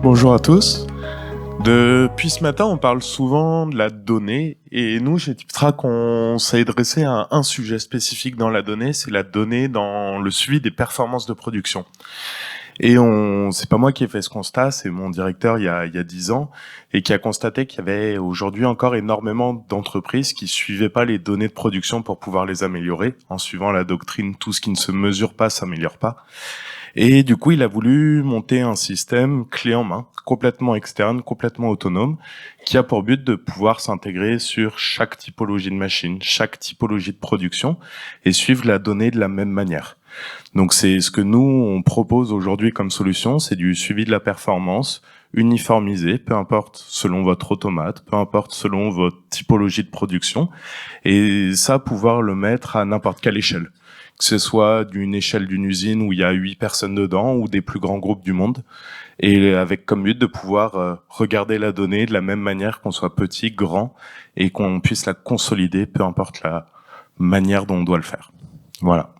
Bonjour à tous. Depuis ce matin, on parle souvent de la donnée et nous, chez TipTrack, on s'est adressé à un sujet spécifique dans la donnée, c'est la donnée dans le suivi des performances de production. Et c'est pas moi qui ai fait ce constat, c'est mon directeur il y a 10 ans et qui a constaté qu'il y avait aujourd'hui encore énormément d'entreprises qui suivaient pas les données de production pour pouvoir les améliorer. En suivant la doctrine, tout ce qui ne se mesure pas s'améliore pas. Et du coup, il a voulu monter un système clé en main, complètement externe, complètement autonome, qui a pour but de pouvoir s'intégrer sur chaque typologie de machine, chaque typologie de production, et suivre la donnée de la même manière. Donc c'est ce que nous, on propose aujourd'hui comme solution, c'est du suivi de la performance, uniformisé, peu importe selon votre automate, peu importe selon votre typologie de production, et ça, pouvoir le mettre à n'importe quelle échelle. Que ce soit d'une échelle d'une usine où il y a 8 personnes dedans ou des plus grands groupes du monde, et avec comme but de pouvoir regarder la donnée de la même manière qu'on soit petit, grand, et qu'on puisse la consolider, peu importe la manière dont on doit le faire. Voilà.